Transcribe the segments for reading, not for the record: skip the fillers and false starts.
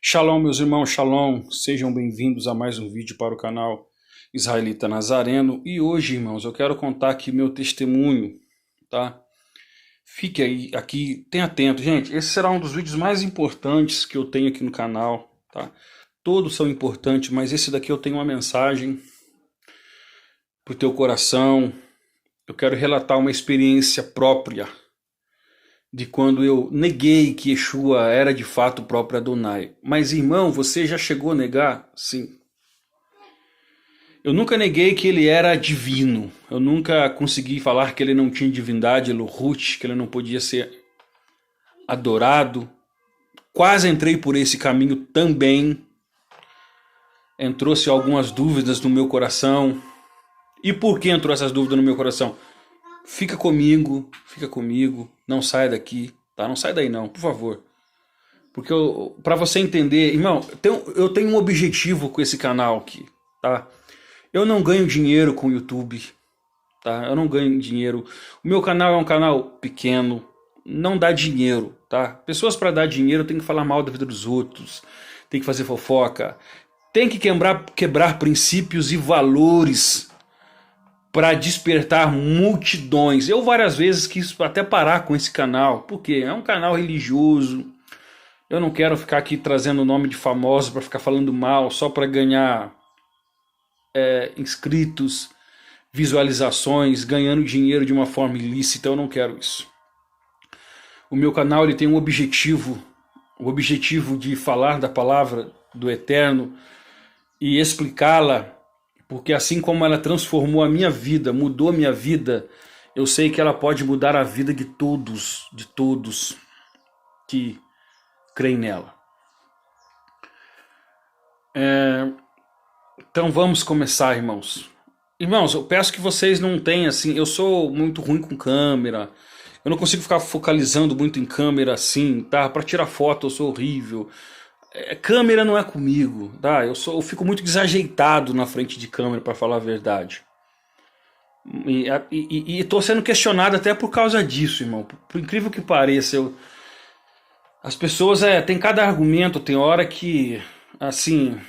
Shalom, meus irmãos, shalom, sejam bem-vindos a mais um vídeo para o canal Israelita Nazareno. E hoje, irmãos, eu quero contar aqui meu testemunho, tá? Fique aí, aqui, tenha atento. Gente, esse será um dos vídeos mais importantes que eu tenho aqui no canal, tá? Todos são importantes, mas esse daqui eu tenho uma mensagem pro teu coração. Eu quero relatar uma experiência própria de quando eu neguei que Yeshua era de fato o próprio Adonai. Mas, irmão, você já chegou a negar? Sim. Eu nunca neguei que ele era divino. Eu nunca consegui falar que ele não tinha divindade, Elohut, que ele não podia ser adorado. Quase entrei por esse caminho também. Entrou-se algumas dúvidas no meu coração. E por que entrou essas dúvidas no meu coração? Fica comigo, não saia daqui, tá? Não sai daí não, por favor. Porque para você entender, irmão, eu tenho um objetivo com esse canal aqui, tá? Eu não ganho dinheiro com o YouTube, tá? Eu não ganho dinheiro. O meu canal é um canal pequeno, não dá dinheiro, tá? Pessoas para dar dinheiro tem que falar mal da vida dos outros, tem que fazer fofoca, tem que quebrar princípios e valores para despertar multidões. Eu várias vezes quis até parar com esse canal, porque é um canal religioso. Eu não quero ficar aqui trazendo o nome de famosos para ficar falando mal, só para ganhar inscritos, visualizações, ganhando dinheiro de uma forma ilícita. Eu não quero isso. O meu canal ele tem um objetivo, o objetivo de falar da palavra do Eterno e explicá-la, porque assim como ela transformou a minha vida, mudou a minha vida, eu sei que ela pode mudar a vida de todos que creem nela. Então vamos começar, irmãos. Irmãos, eu peço que vocês não tenham assim, eu sou muito ruim com câmera, eu não consigo ficar focalizando muito em câmera assim, tá? Para tirar foto eu sou horrível. Câmera não é comigo, tá? Eu fico muito desajeitado na frente de câmera, para falar a verdade. E tô sendo questionado até por causa disso, irmão. Por incrível que pareça, as pessoas tem cada argumento, tem hora que assim,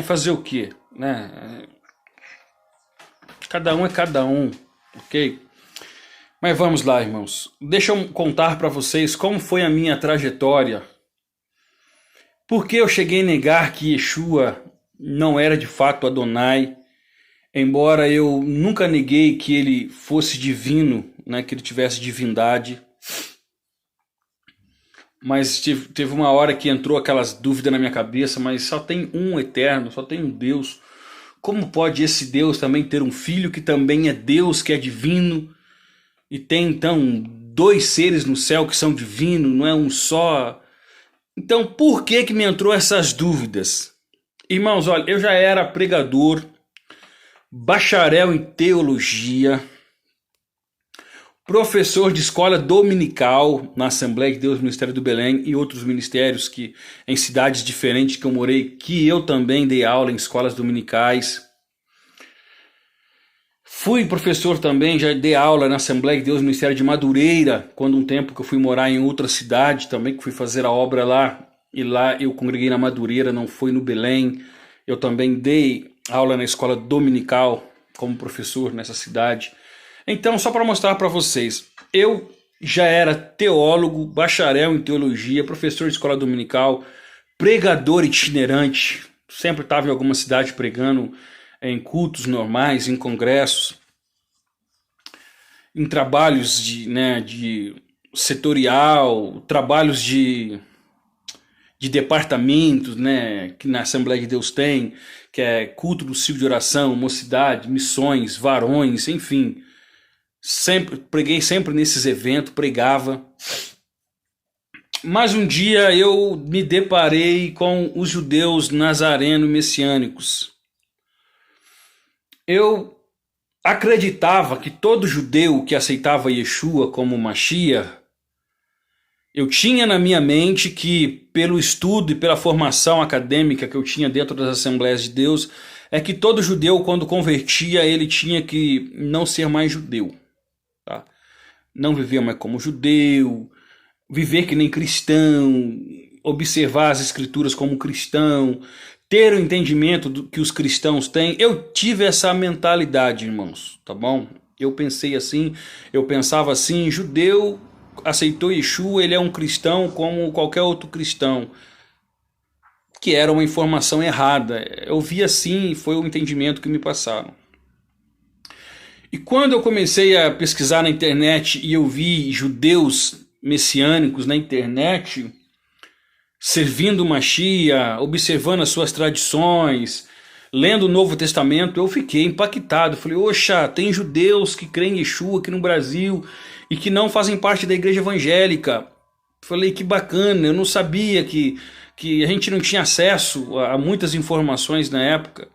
fazer o quê, né? Cada um é cada um, ok? Mas vamos lá, irmãos. Deixa eu contar para vocês como foi a minha trajetória. Por que eu cheguei a negar que Yeshua não era de fato Adonai, embora eu nunca neguei que ele fosse divino, né, que ele tivesse divindade. Mas teve uma hora que entrou aquelas dúvidas na minha cabeça, mas só tem um eterno, só tem um Deus. Como pode esse Deus também ter um filho que também é Deus, que é divino? E tem então dois seres no céu que são divinos, não é um só? Então, por que me entrou essas dúvidas? Irmãos, olha, eu já era pregador, bacharel em teologia, professor de escola dominical na Assembleia de Deus Ministério do Belém e outros ministérios que em cidades diferentes que eu morei, que eu também dei aula em escolas dominicais. Fui professor também, já dei aula na Assembleia de Deus Ministério de Madureira, quando um tempo que eu fui morar em outra cidade também, que fui fazer a obra lá, e lá eu congreguei na Madureira, não foi no Belém. Eu também dei aula na escola dominical como professor nessa cidade. Então, só para mostrar para vocês, eu já era teólogo, bacharel em teologia, professor de escola dominical, pregador itinerante, sempre estava em alguma cidade pregando, em cultos normais, em congressos, em trabalhos de setorial, trabalhos de departamentos, né, que na Assembleia de Deus tem, que é culto do ciclo de oração, mocidade, missões, varões, enfim. Preguei sempre nesses eventos, pregava. Mas um dia eu me deparei com os judeus nazareno messiânicos. Eu acreditava que todo judeu que aceitava Yeshua como Mashiach, eu tinha na minha mente que, pelo estudo e pela formação acadêmica que eu tinha dentro das Assembleias de Deus, é que todo judeu, quando convertia, ele tinha que não ser mais judeu. Tá? Não viver mais como judeu, viver que nem cristão, observar as escrituras como cristão, ter o entendimento do que os cristãos têm. Eu tive essa mentalidade, irmãos, tá bom? Eu pensei assim, eu pensava assim, judeu aceitou Yeshua, ele é um cristão como qualquer outro cristão, que era uma informação errada. Eu vi assim, foi o entendimento que me passaram. E quando eu comecei a pesquisar na internet e eu vi judeus messiânicos na internet servindo Mashiach, observando as suas tradições, lendo o Novo Testamento, eu fiquei impactado. Falei, oxa, tem judeus que creem em Yeshua aqui no Brasil e que não fazem parte da igreja evangélica. Falei, que bacana, eu não sabia que a gente não tinha acesso a muitas informações na época.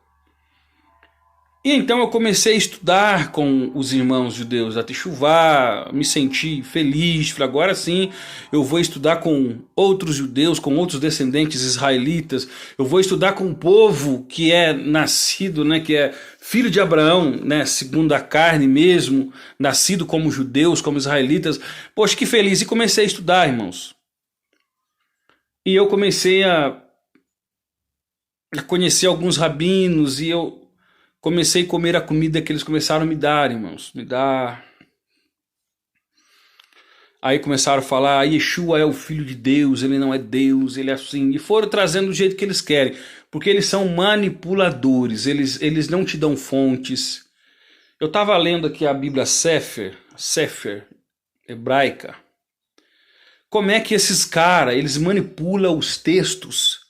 E então eu comecei a estudar com os irmãos judeus da Techuvá, me senti feliz, falei, agora sim eu vou estudar com outros judeus, com outros descendentes israelitas, eu vou estudar com um povo que é nascido, né, que é filho de Abraão, né, segundo a carne mesmo, nascido como judeus, como israelitas. Poxa, que feliz! E comecei a estudar, irmãos. E eu comecei a conhecer alguns rabinos e eu comecei a comer a comida que eles começaram a me dar, irmãos. Me dar. Aí começaram a falar, Yeshua é o Filho de Deus, ele não é Deus, ele é assim. E foram trazendo do jeito que eles querem. Porque eles são manipuladores, eles não te dão fontes. Eu estava lendo aqui a Bíblia Sefer hebraica. Como é que esses caras, eles manipulam os textos?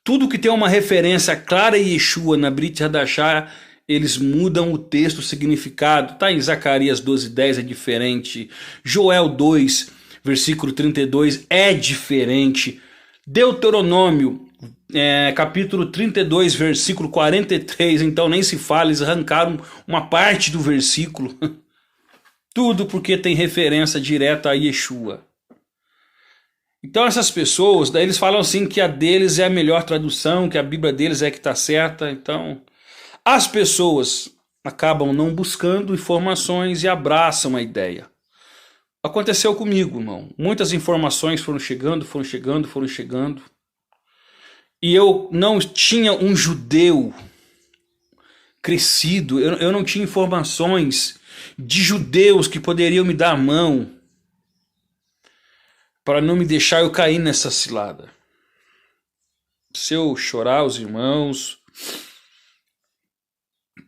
Tudo que tem uma referência clara a Yeshua na Brit Hadashah, eles mudam o texto, o significado. Tá em Zacarias 12:10 é diferente. Joel 2, versículo 32 é diferente. Deuteronômio, capítulo 32, versículo 43, então nem se fala, eles arrancaram uma parte do versículo. Tudo porque tem referência direta a Yeshua. Então essas pessoas, daí eles falam assim que a deles é a melhor tradução, que a Bíblia deles é que está certa. Então as pessoas acabam não buscando informações e abraçam a ideia. Aconteceu comigo, irmão. Muitas informações foram chegando. E eu não tinha um judeu crescido, eu não tinha informações de judeus que poderiam me dar a mão para não me deixar eu cair nessa cilada. Se eu chorar, os irmãos,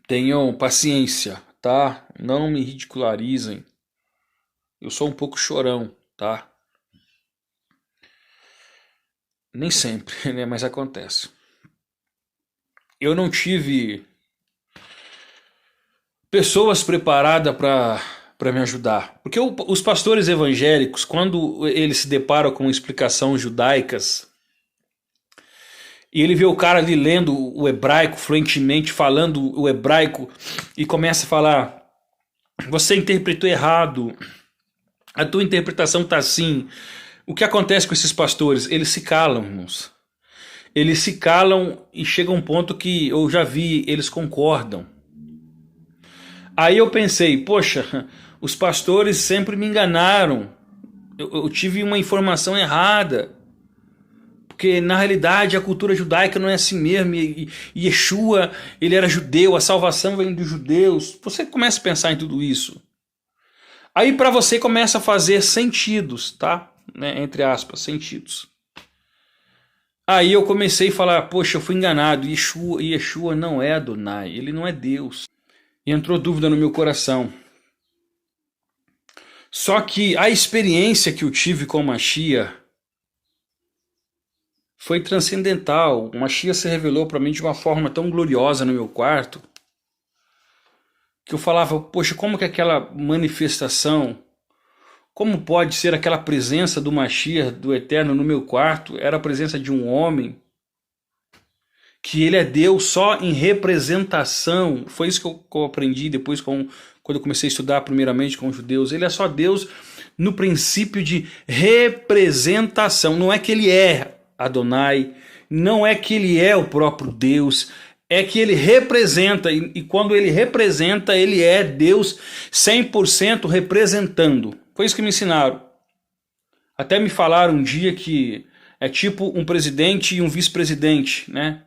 tenham paciência, tá? Não me ridicularizem. Eu sou um pouco chorão, tá? Nem sempre, né? Mas acontece. Eu não tive pessoas preparadas para me ajudar. Porque os pastores evangélicos, quando eles se deparam com explicações judaicas, e ele vê o cara ali lendo o hebraico fluentemente, falando o hebraico, e começa a falar, você interpretou errado, a tua interpretação está assim. O que acontece com esses pastores? Eles se calam, irmãos. Eles se calam e chega um ponto que eu já vi, eles concordam. Aí eu pensei, poxa, os pastores sempre me enganaram. Eu tive uma informação errada. Porque na realidade a cultura judaica não é assim mesmo. E Yeshua, ele era judeu, a salvação vem dos judeus. Você começa a pensar em tudo isso. Aí para você começa a fazer sentidos, tá? Né? Entre aspas, sentidos. Aí eu comecei a falar, poxa, eu fui enganado. Yeshua não é Adonai, ele não é Deus. E entrou dúvida no meu coração. Só que a experiência que eu tive com Mashiach foi transcendental. O Mashiach se revelou para mim de uma forma tão gloriosa no meu quarto, que eu falava, poxa, como que aquela manifestação, como pode ser aquela presença do Mashiach, do Eterno no meu quarto, era a presença de um homem, que ele é Deus só em representação. Foi isso que eu aprendi depois quando eu comecei a estudar primeiramente com os judeus. Ele é só Deus no princípio de representação. Não é que ele é Adonai, não é que ele é o próprio Deus, é que ele representa, e quando ele representa, ele é Deus 100% representando. Foi isso que me ensinaram. Até me falaram um dia que É tipo um presidente e um vice-presidente, né?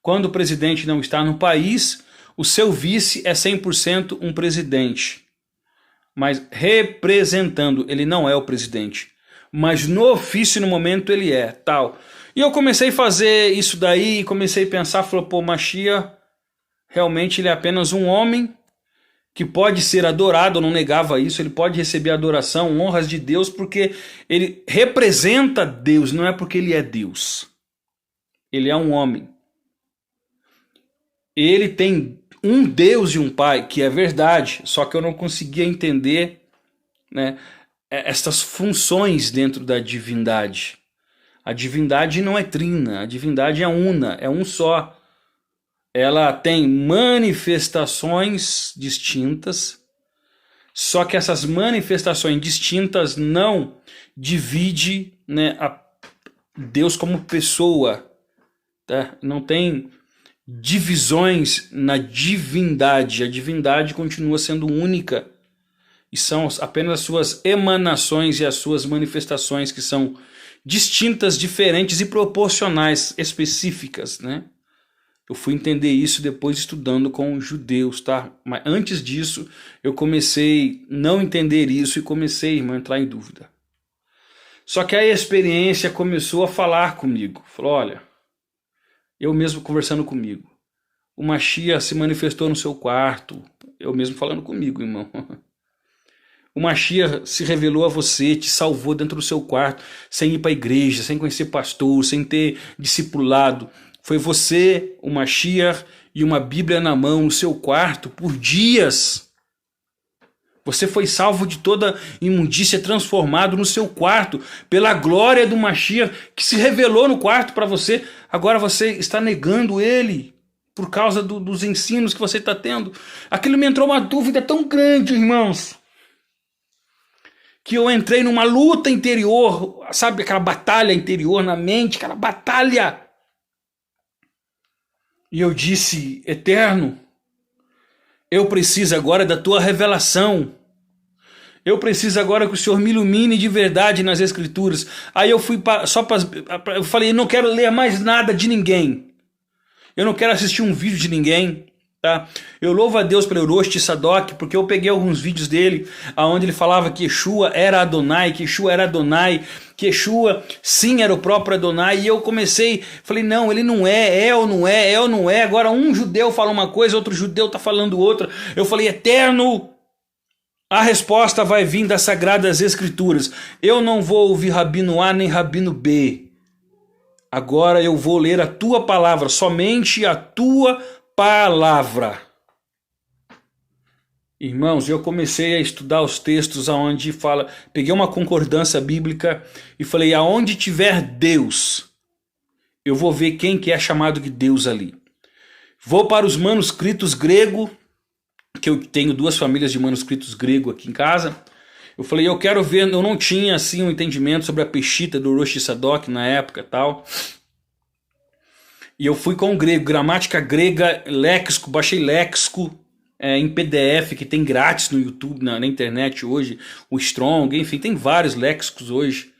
Quando o presidente não está no país, o seu vice é 100% um presidente. Mas representando, ele não é o presidente. Mas no ofício, no momento, ele é, tal. E eu comecei a fazer isso daí, comecei a pensar, falou, pô, Mashiach, realmente ele é apenas um homem que pode ser adorado, eu não negava isso, ele pode receber adoração, honras de Deus, porque ele representa Deus, não é porque ele é Deus. Ele é um homem. Ele tem um Deus e um Pai, que é verdade, só que eu não conseguia entender, né, estas funções dentro da divindade. A divindade não é trina, a divindade é una, é um só. Ela tem manifestações distintas, só que essas manifestações distintas não dividem, né, a Deus como pessoa, tá? Não tem divisões na divindade, a divindade continua sendo única, e são apenas as suas emanações e as suas manifestações que são distintas, diferentes e proporcionais, específicas, né? Eu fui entender isso depois estudando com judeus, tá? Mas antes disso, eu comecei a não entender isso e comecei, irmão, a entrar em dúvida. Só que aí a experiência começou a falar comigo. Falou, olha, eu mesmo conversando comigo. O Mashiach se manifestou no seu quarto. Eu mesmo falando comigo, irmão. O Mashiach se revelou a você, te salvou dentro do seu quarto, sem ir para a igreja, sem conhecer pastor, sem ter discipulado. Foi você, o Mashiach e uma Bíblia na mão no seu quarto por dias. Você foi salvo de toda imundícia, transformado no seu quarto pela glória do Mashiach que se revelou no quarto para você. Agora você está negando ele por causa dos ensinos que você está tendo. Aquilo me entrou uma dúvida tão grande, irmãos, que eu entrei numa luta interior, sabe, aquela batalha interior na mente, aquela batalha. E eu disse, Eterno, eu preciso agora da tua revelação. Eu preciso agora que o Senhor me ilumine de verdade nas Escrituras. Aí eu fui eu falei, não quero ler mais nada de ninguém. Eu não quero assistir um vídeo de ninguém. Tá? Eu louvo a Deus pelo Rosh Sadok, porque eu peguei alguns vídeos dele, onde ele falava que Yeshua era Adonai, que Yeshua sim era o próprio Adonai, e eu comecei, falei, não, ele não é ou não é, é ou não é, agora um judeu fala uma coisa, outro judeu está falando outra. Eu falei, Eterno, a resposta vai vir das Sagradas Escrituras. Eu não vou ouvir Rabino A nem Rabino B. Agora eu vou ler a tua palavra, somente a tua palavra. Irmãos, eu comecei a estudar os textos aonde fala, peguei uma concordância bíblica e falei, aonde tiver Deus, eu vou ver quem que é chamado de Deus ali. Vou para os manuscritos grego, que eu tenho 2 famílias de manuscritos grego aqui em casa. Eu falei, eu quero ver, eu não tinha assim um entendimento sobre a Peshita do Rosh Sadok na época e tal. E eu fui com o grego, gramática grega, léxico, baixei léxico em PDF, que tem grátis no YouTube, na internet hoje, o Strong, enfim, tem vários léxicos hoje.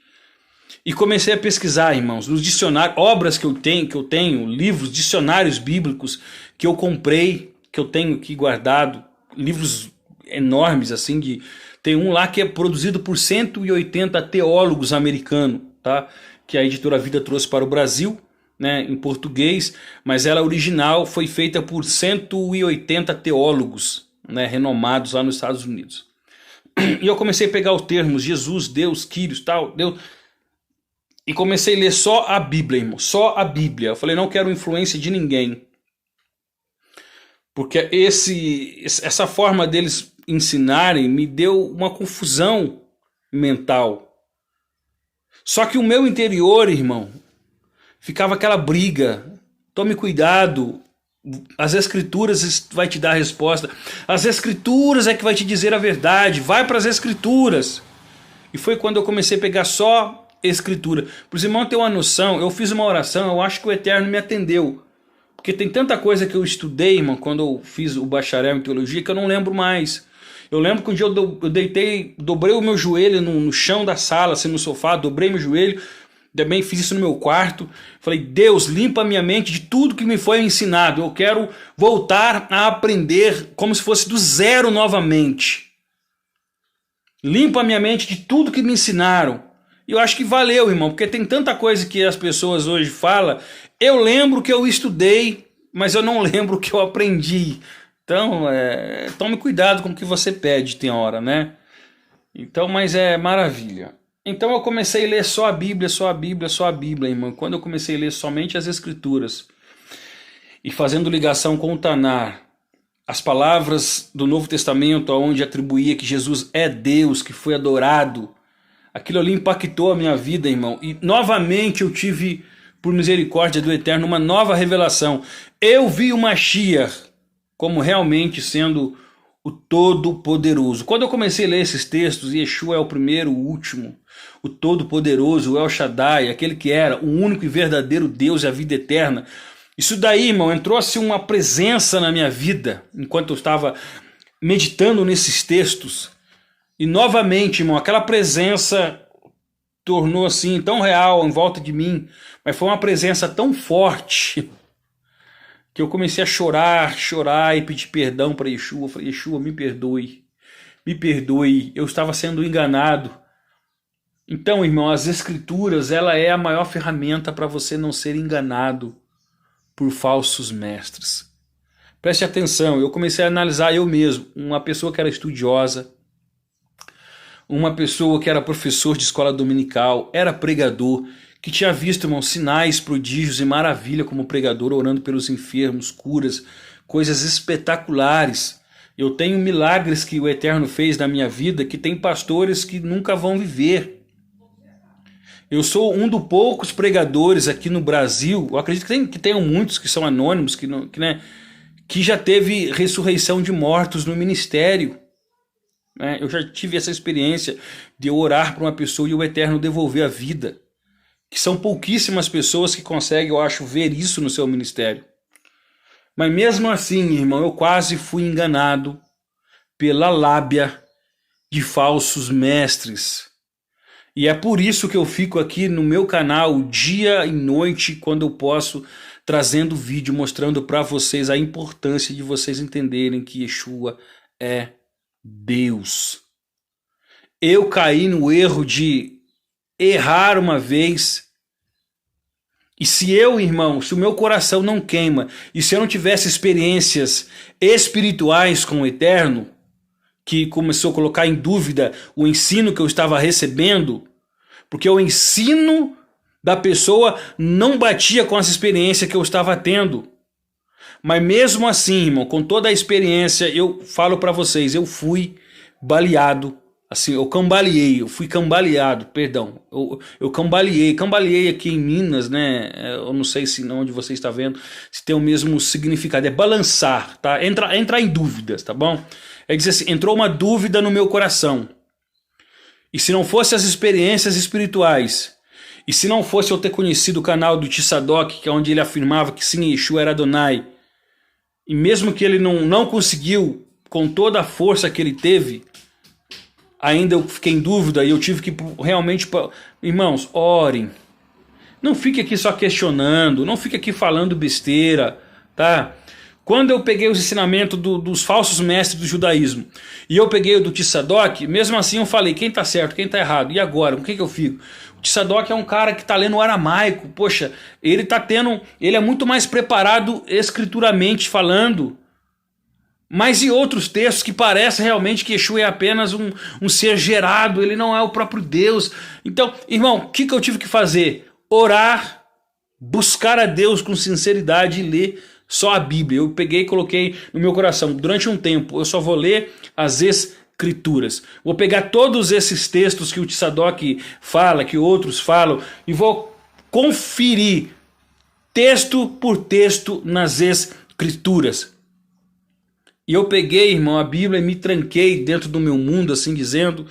E comecei a pesquisar, irmãos, nos dicionários, obras que eu tenho, livros, dicionários bíblicos que eu comprei, que eu tenho aqui guardado, livros enormes, assim, tem um lá que é produzido por 180 teólogos americanos, tá? Que a editora Vida trouxe para o Brasil, né, em português, mas ela original foi feita por 180 teólogos, né, renomados lá nos Estados Unidos. E eu comecei a pegar os termos Jesus, Deus, Kyrios, tal, Deus, e comecei a ler só a Bíblia, irmão, só a Bíblia. Eu falei, não quero influência de ninguém, porque essa forma deles ensinarem me deu uma confusão mental. Só que o meu interior, irmão, ficava aquela briga, tome cuidado, as Escrituras vai te dar a resposta, as Escrituras é que vai te dizer a verdade, vai para as Escrituras. E foi quando eu comecei a pegar só Escritura. Para os irmãos terem uma noção, eu fiz uma oração, eu acho que o Eterno me atendeu, porque tem tanta coisa que eu estudei, irmão, quando eu fiz o bacharel em teologia, que eu não lembro mais. Eu lembro que um dia eu deitei, dobrei o meu joelho no chão da sala, assim, no sofá, dobrei meu joelho, Também fiz isso no meu quarto. Falei, Deus, limpa a minha mente de tudo que me foi ensinado. Eu quero voltar a aprender como se fosse do zero novamente. Limpa a minha mente de tudo que me ensinaram. E eu acho que valeu, irmão, porque tem tanta coisa que as pessoas hoje falam. Eu lembro que eu estudei, mas eu não lembro o que eu aprendi. Então, tome cuidado com o que você pede, tem hora, né? Então, mas é maravilha. Então eu comecei a ler só a Bíblia, só a Bíblia, só a Bíblia, irmão. Quando eu comecei a ler somente as Escrituras e fazendo ligação com o Tanar, as palavras do Novo Testamento, onde atribuía que Jesus é Deus, que foi adorado, aquilo ali impactou a minha vida, irmão. E novamente eu tive, por misericórdia do Eterno, uma nova revelação. Eu vi o Mashiach como realmente sendo o Todo-Poderoso. Quando eu comecei a ler esses textos, Yeshua é o primeiro, o último, o Todo-Poderoso, o El Shaddai, aquele que era o único e verdadeiro Deus e a vida eterna. Isso daí, irmão, entrou assim uma presença na minha vida, enquanto eu estava meditando nesses textos. E novamente, irmão, aquela presença tornou assim tão real em volta de mim, mas foi uma presença tão forte que eu comecei a chorar e pedir perdão para Yeshua. Eu falei, Yeshua, me perdoe, eu estava sendo enganado. Então, irmão, as Escrituras, ela é a maior ferramenta para você não ser enganado por falsos mestres. Preste atenção, eu comecei a analisar eu mesmo, uma pessoa que era estudiosa, uma pessoa que era professor de escola dominical, era pregador, que tinha visto, irmão, sinais, prodígios e maravilha como pregador, orando pelos enfermos, curas, coisas espetaculares. Eu tenho milagres que o Eterno fez na minha vida que tem pastores que nunca vão viver. Eu sou um dos poucos pregadores aqui no Brasil, eu acredito que tenham muitos que são anônimos, que já teve ressurreição de mortos no ministério. Eu já tive essa experiência de orar para uma pessoa e o Eterno devolver a vida. Que são pouquíssimas pessoas que conseguem, eu acho, ver isso no seu ministério. Mas mesmo assim, irmão, eu quase fui enganado pela lábia de falsos mestres. E é por isso que eu fico aqui no meu canal dia e noite, quando eu posso, trazendo vídeo, mostrando para vocês a importância de vocês entenderem que Yeshua é Deus. Eu caí no erro de errar uma vez, e se eu, irmão, se o meu coração não queima, e se eu não tivesse experiências espirituais com o Eterno, que começou a colocar em dúvida o ensino que eu estava recebendo, porque o ensino da pessoa não batia com as experiências que eu estava tendo. Mas mesmo assim, irmão, com toda a experiência, eu falo para vocês, eu fui baleado. Assim, eu fui cambaleado, perdão, eu cambaleei aqui em Minas, né, eu não sei se onde você está vendo, se tem o mesmo significado, é balançar, tá, entrar em dúvidas, tá bom, é dizer assim, entrou uma dúvida no meu coração, e se não fosse as experiências espirituais, e se não fosse eu ter conhecido o canal do Tissadok, que é onde ele afirmava que sim, Yeshua era Adonai, e mesmo que ele não conseguiu, com toda a força que ele teve, ainda eu fiquei em dúvida e eu tive que realmente... Irmãos, orem. Não fique aqui só questionando, não fique aqui falando besteira, tá? Quando eu peguei os ensinamentos dos falsos mestres do judaísmo e eu peguei o do Tissadok, mesmo assim eu falei, quem tá certo, quem tá errado? E agora, com que eu fico? O Tissadok é um cara que tá lendo o aramaico, poxa, ele é muito mais preparado escrituramente falando. Mas e outros textos que parecem realmente que Yeshua é apenas um ser gerado, ele não é o próprio Deus. Então, irmão, o que eu tive que fazer? Orar, buscar a Deus com sinceridade e ler só a Bíblia. Eu peguei e coloquei no meu coração, durante um tempo, eu só vou ler as Escrituras. Vou pegar todos esses textos que o Tissadok fala, que outros falam, e vou conferir texto por texto nas Escrituras. E eu peguei, irmão, a Bíblia e me tranquei dentro do meu mundo, assim dizendo,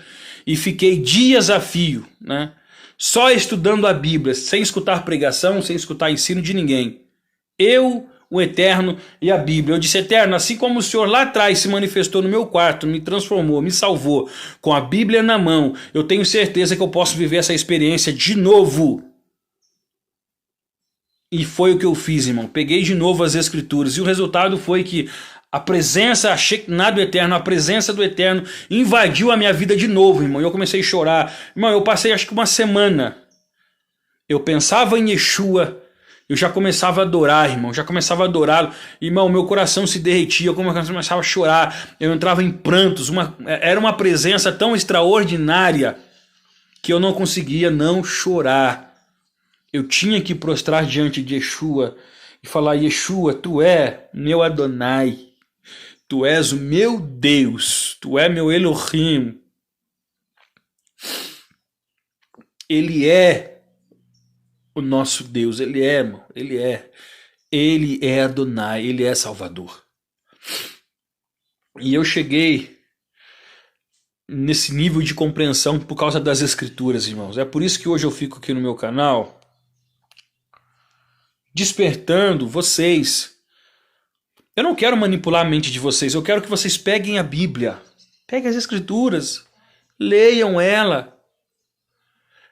e fiquei dias a fio, né? Só estudando a Bíblia, sem escutar pregação, sem escutar ensino de ninguém. Eu, o Eterno e a Bíblia. Eu disse, Eterno, assim como o Senhor lá atrás se manifestou no meu quarto, me transformou, me salvou, com a Bíblia na mão, eu tenho certeza que eu posso viver essa experiência de novo. E foi o que eu fiz, irmão. Peguei de novo as escrituras. E o resultado foi que a presença, a Shekinah do Eterno, a presença do Eterno invadiu a minha vida de novo, irmão. E eu comecei a chorar. Irmão, eu passei acho que uma semana. Eu pensava em Yeshua. Eu já começava a adorar, irmão. Já começava a adorá-lo. Irmão, meu coração se derretia. Eu começava a chorar. Eu entrava em prantos. Era uma presença tão extraordinária que eu não conseguia não chorar. Eu tinha que prostrar diante de Yeshua e falar: Yeshua, tu é meu Adonai, tu és o meu Deus, tu é meu Elohim. Ele é o nosso Deus, ele é, irmão, ele é Adonai, ele é Salvador. E eu cheguei nesse nível de compreensão por causa das escrituras, irmãos. É por isso que hoje eu fico aqui no meu canal despertando vocês. Eu não quero manipular a mente de vocês, eu quero que vocês peguem a Bíblia, peguem as escrituras, leiam ela.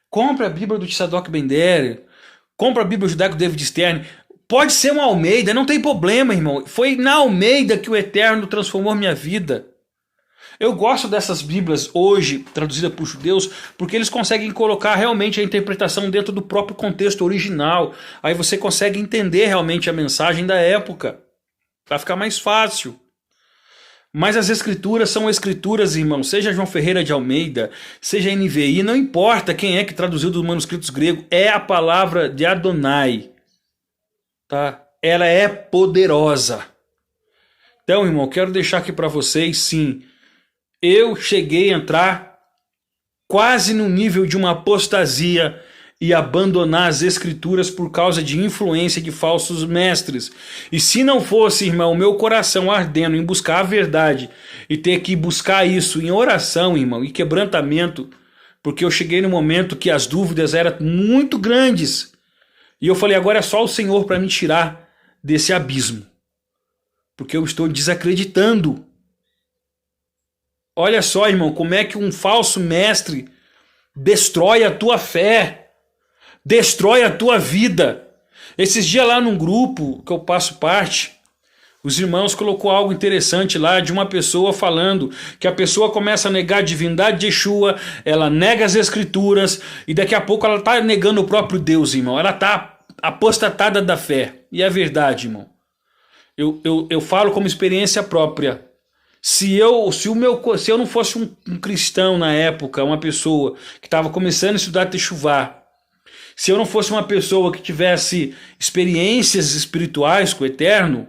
Compre a Bíblia do Tzadok Ben-Der, compre a Bíblia judaico David Stern, pode ser uma Almeida, não tem problema, irmão. Foi na Almeida que o Eterno transformou minha vida. Eu gosto dessas Bíblias hoje, traduzidas por judeus, porque eles conseguem colocar realmente a interpretação dentro do próprio contexto original. Aí você consegue entender realmente a mensagem da época. Vai ficar mais fácil. Mas as escrituras são escrituras, irmão. Seja João Ferreira de Almeida, seja NVI, não importa quem é que traduziu dos manuscritos gregos, é a palavra de Adonai. Tá? Ela é poderosa. Então, irmão, quero deixar aqui para vocês, sim, eu cheguei a entrar quase no nível de uma apostasia e abandonar as escrituras por causa de influência de falsos mestres. E se não fosse, irmão, meu coração ardendo em buscar a verdade e ter que buscar isso em oração, irmão, e quebrantamento, porque eu cheguei no momento que as dúvidas eram muito grandes. E eu falei, agora é só o Senhor para me tirar desse abismo, porque eu estou desacreditando. Olha só, irmão, como é que um falso mestre destrói a tua fé, destrói a tua vida. Esses dias lá num grupo que eu passo parte, os irmãos colocou algo interessante lá de uma pessoa falando que a pessoa começa a negar a divindade de Yeshua, ela nega as escrituras e daqui a pouco ela está negando o próprio Deus, irmão. Ela está apostatada da fé. E é verdade, irmão. Eu falo como experiência própria. Se eu não fosse um cristão na época, uma pessoa que estava começando a estudar Teshuvá, se eu não fosse uma pessoa que tivesse experiências espirituais com o Eterno,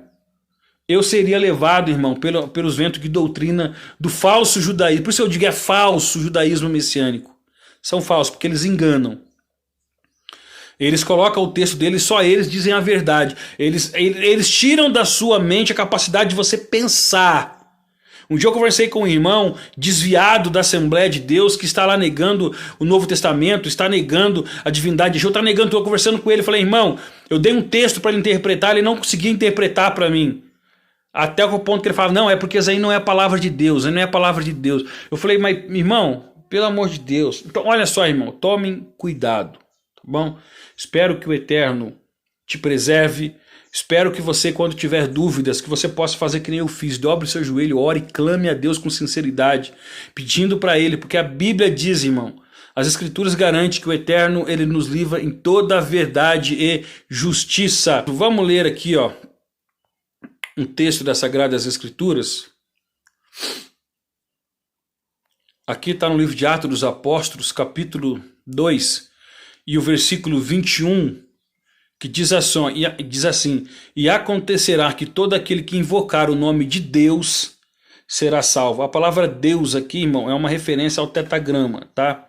eu seria levado, irmão, pelos ventos de doutrina do falso judaísmo. Por isso eu digo é falso judaísmo messiânico. São falsos, porque eles enganam. Eles colocam o texto deles, só eles dizem a verdade. Eles tiram da sua mente a capacidade de você pensar. Um dia eu conversei com um irmão desviado da Assembleia de Deus que está lá negando o Novo Testamento, está negando a divindade de Deus, está negando. Estou conversando com ele, falei, irmão, eu dei um texto para ele interpretar, ele não conseguia interpretar para mim. Até o ponto que ele falava, não, é porque isso aí não é a palavra de Deus, não é a palavra de Deus. Eu falei, mas irmão, pelo amor de Deus. Então olha só, irmão, tomem cuidado, tá bom? Espero que o Eterno te preserve. Espero que você, quando tiver dúvidas, que você possa fazer que nem eu fiz. Dobre o seu joelho, ore e clame a Deus com sinceridade, pedindo para Ele, porque a Bíblia diz, irmão, as Escrituras garantem que o Eterno, Ele nos livra em toda a verdade e justiça. Vamos ler aqui, ó, um texto das Sagradas Escrituras. Aqui está no livro de Atos dos Apóstolos, capítulo 2, e o versículo 21, que diz assim, e acontecerá que todo aquele que invocar o nome de Deus será salvo. A palavra Deus aqui, irmão, é uma referência ao tetagrama, tá?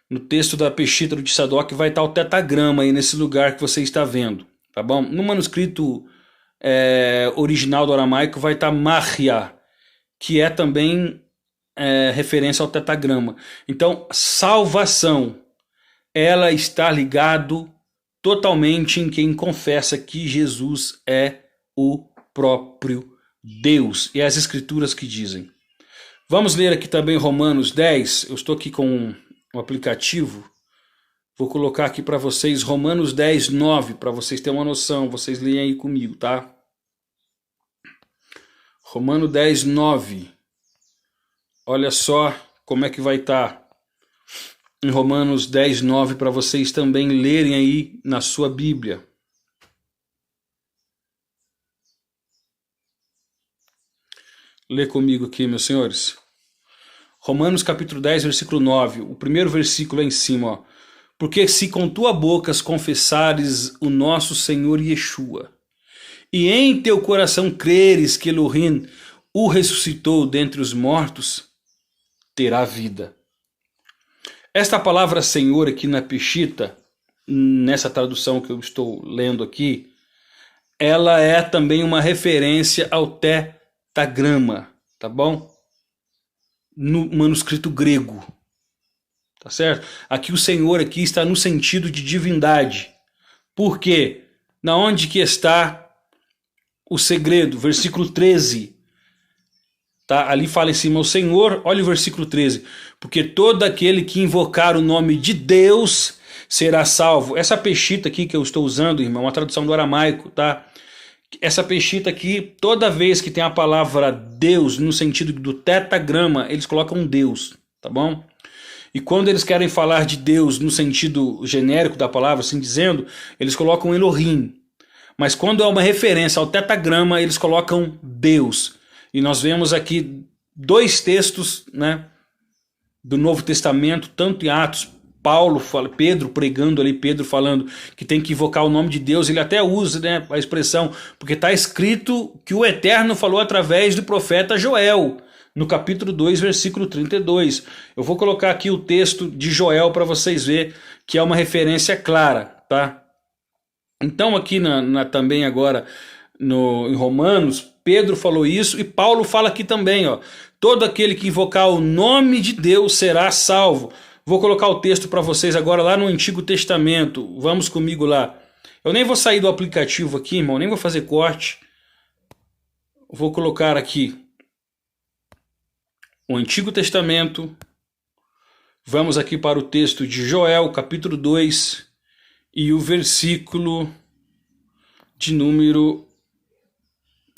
No texto da Peshita do Tzadok vai estar o tetagrama aí nesse lugar que você está vendo, tá bom? No manuscrito original do aramaico vai estar Mahia, que é também referência ao tetagrama. Então, salvação, ela está ligado totalmente em quem confessa que Jesus é o próprio Deus. E as escrituras que dizem. Vamos ler aqui também Romanos 10. Eu estou aqui com um aplicativo Vou colocar aqui para vocês Romanos 10, 9, para vocês terem uma noção, vocês leem aí comigo, tá? Romanos 10, 9. Olha só como é que vai estar em Romanos 10, 9, para vocês também lerem aí na sua Bíblia. Lê comigo aqui, meus senhores. Romanos capítulo 10, versículo 9. O primeiro versículo é em cima, ó. Porque se com tua boca confessares o nosso Senhor Yeshua, e em teu coração creres que Elohim o ressuscitou dentre os mortos, terá vida. Esta palavra Senhor aqui na Peshita, nessa tradução que eu estou lendo aqui, ela é também uma referência ao tetagrama, tá bom? No manuscrito grego, tá certo? Aqui o Senhor aqui está no sentido de divindade. Por quê? Na onde que está o segredo? Versículo 13. Tá? Ali fala em cima o Senhor, olha o versículo 13. Porque todo aquele que invocar o nome de Deus será salvo. Essa peshita aqui que eu estou usando, irmão, é uma tradução do aramaico, tá? Essa peshita aqui, toda vez que tem a palavra Deus no sentido do tetagrama, eles colocam Deus, tá bom? E quando eles querem falar de Deus no sentido genérico da palavra, assim dizendo, eles colocam Elohim. Mas quando é uma referência ao tetagrama, eles colocam Deus. E nós vemos aqui dois textos, né, do Novo Testamento, tanto em Atos, Pedro pregando ali, Pedro falando que tem que invocar o nome de Deus, ele até usa, né, a expressão, porque está escrito que o Eterno falou através do profeta Joel, no capítulo 2, versículo 32. Eu vou colocar aqui o texto de Joel para vocês verem que é uma referência clara, tá? Então aqui também agora em Romanos, Pedro falou isso e Paulo fala aqui também, ó. Todo aquele que invocar o nome de Deus será salvo. Vou colocar o texto para vocês agora lá no Antigo Testamento. Vamos comigo lá. Eu nem vou sair do aplicativo aqui, irmão, nem vou fazer corte. Vou colocar aqui o Antigo Testamento. Vamos aqui para o texto de Joel, capítulo 2, e o versículo de número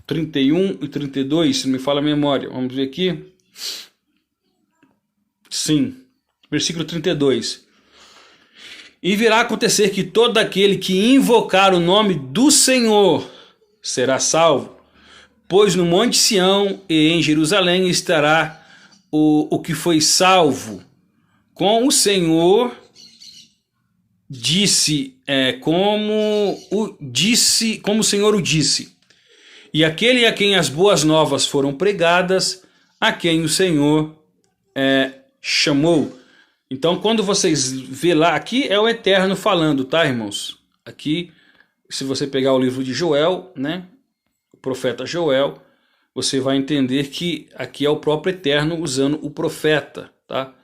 31 e 32, se não me fala a memória. Vamos ver aqui. Sim, versículo 32. E virá acontecer que todo aquele que invocar o nome do Senhor será salvo, pois no Monte Sião e em Jerusalém estará o que foi salvo. Com o Senhor disse, como o Senhor o disse. E aquele a quem as boas novas foram pregadas, a quem o Senhor chamou. Então, quando vocês vê lá, aqui é o Eterno falando, tá, irmãos? Aqui, se você pegar o livro de Joel, né, o profeta Joel, você vai entender que aqui é o próprio Eterno usando o profeta, tá?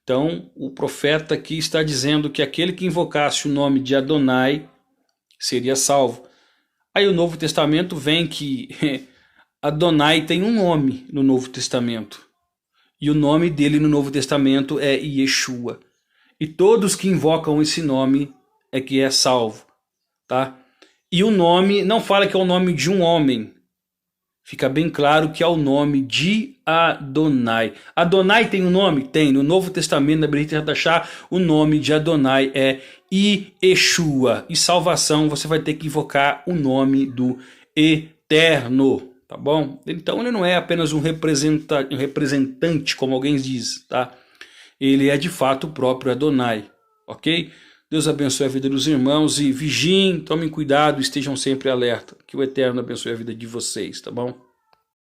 Então, o profeta aqui está dizendo que aquele que invocasse o nome de Adonai seria salvo. Aí o Novo Testamento vem que Adonai tem um nome no Novo Testamento. E o nome dele no Novo Testamento é Yeshua. E todos que invocam esse nome é que é salvo, tá? E o nome não fala que é o nome de um homem. Fica bem claro que é o nome de Adonai. Adonai tem um nome? Tem. No Novo Testamento, na Brit Hadashah, o nome de Adonai é Yeshua. E salvação, você vai ter que invocar o nome do Eterno, tá bom? Então ele não é apenas um representante, como alguém diz, tá? Ele é de fato o próprio Adonai, ok? Deus abençoe a vida dos irmãos e vigiem, tomem cuidado, estejam sempre alerta. Que o Eterno abençoe a vida de vocês, tá bom?